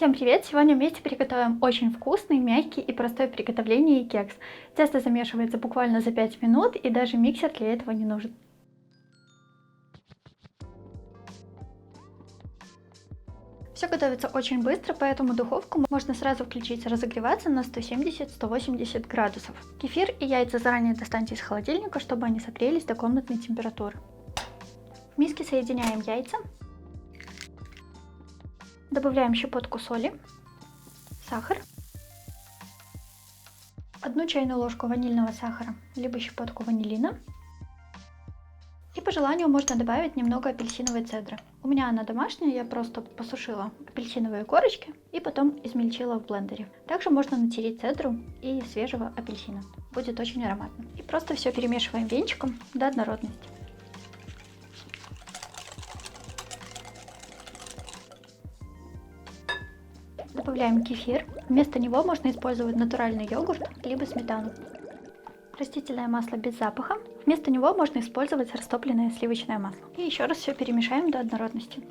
Всем привет! Сегодня вместе приготовим очень вкусный, мягкий и простой в приготовлении кекс. Тесто замешивается буквально за 5 минут, и даже миксер для этого не нужен. Все готовится очень быстро, поэтому духовку можно сразу включить разогреваться на 170-180 градусов. Кефир и яйца заранее достаньте из холодильника, чтобы они согрелись до комнатной температуры. В миске соединяем яйца. Добавляем щепотку соли, сахар, 1 чайную ложку ванильного сахара, либо щепотку ванилина. И по желанию можно добавить немного апельсиновой цедры. У меня она домашняя, я просто посушила апельсиновые корочки и потом измельчила в блендере. Также можно натереть цедру и свежего апельсина. Будет очень ароматно. И просто все перемешиваем венчиком до однородности. Добавляем кефир. Вместо него можно использовать натуральный йогурт, либо сметану. Растительное масло без запаха. Вместо него можно использовать растопленное сливочное масло. И еще раз все перемешаем до однородности.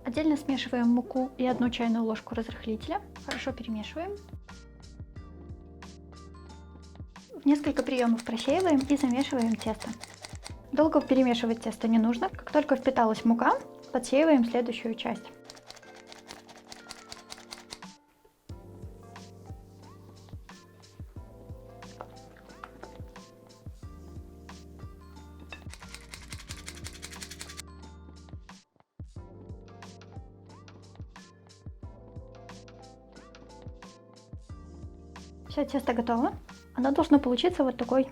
Отдельно смешиваем муку и 1 чайную ложку разрыхлителя. Хорошо перемешиваем. В несколько приемов просеиваем и замешиваем тесто. Долго перемешивать тесто не нужно. Как только впиталась мука, подсеиваем следующую часть. Все, тесто готово. Оно должно получиться вот такой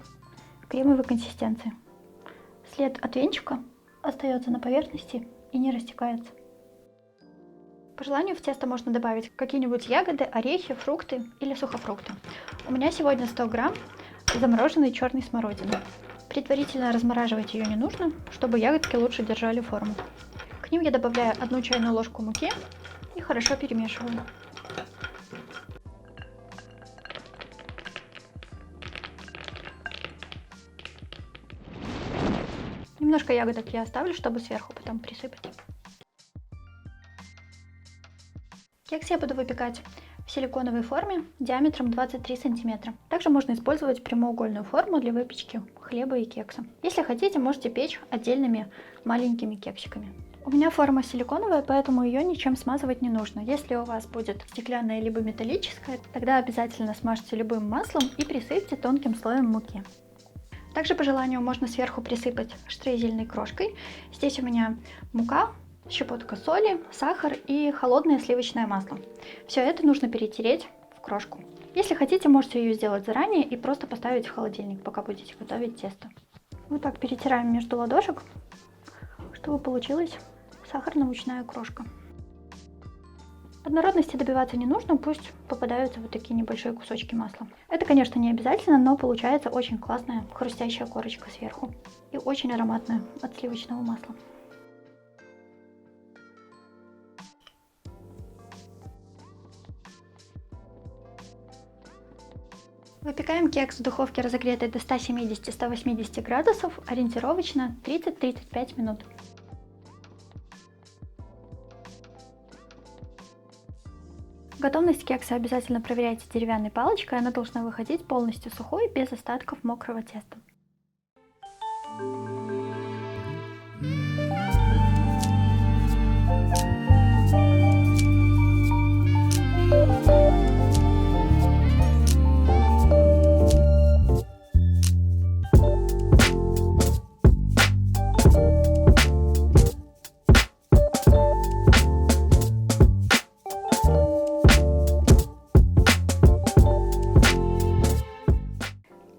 кремовой консистенции. След от венчика остается на поверхности и не растекается. По желанию в тесто можно добавить какие-нибудь ягоды, орехи, фрукты или сухофрукты. У меня сегодня 100 грамм замороженной черной смородины. Предварительно размораживать ее не нужно, чтобы ягодки лучше держали форму. К ним я добавляю 1 чайную ложку муки и хорошо перемешиваю. Немножко ягодок я оставлю, чтобы сверху потом присыпать. Кекс я буду выпекать в силиконовой форме диаметром 23 см. Также можно использовать прямоугольную форму для выпечки хлеба и кекса. Если хотите, можете печь отдельными маленькими кексиками. У меня форма силиконовая, поэтому ее ничем смазывать не нужно. Если у вас будет стеклянная либо металлическая, тогда обязательно смажьте любым маслом и присыпьте тонким слоем муки. Также по желанию можно сверху присыпать штрезельной крошкой. Здесь у меня мука, щепотка соли, сахар и холодное сливочное масло. Все это нужно перетереть в крошку. Если хотите, можете ее сделать заранее и просто поставить в холодильник, пока будете готовить тесто. Вот так перетираем между ладошек, чтобы получилась сахарно-мучная крошка. Однородности добиваться не нужно, пусть попадаются вот такие небольшие кусочки масла. Это, конечно, не обязательно, но получается очень классная хрустящая корочка сверху. И очень ароматная от сливочного масла. Выпекаем кекс в духовке, разогретой до 170-180 градусов, ориентировочно 30-35 минут. Готовность кекса обязательно проверяйте деревянной палочкой, она должна выходить полностью сухой, без остатков мокрого теста.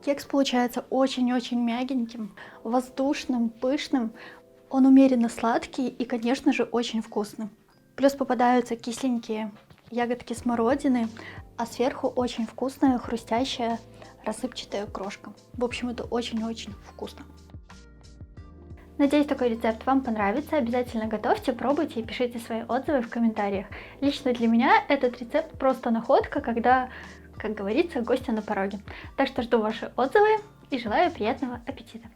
Кекс получается очень-очень мягеньким, воздушным, пышным. Он умеренно сладкий и, конечно же, очень вкусный. Плюс попадаются кисленькие ягодки смородины, а сверху очень вкусная, хрустящая, рассыпчатая крошка. В общем, это очень-очень вкусно. Надеюсь, такой рецепт вам понравится. Обязательно готовьте, пробуйте и пишите свои отзывы в комментариях. Лично для меня этот рецепт просто находка, когда, как говорится, гости на пороге. Так что жду ваши отзывы и желаю приятного аппетита!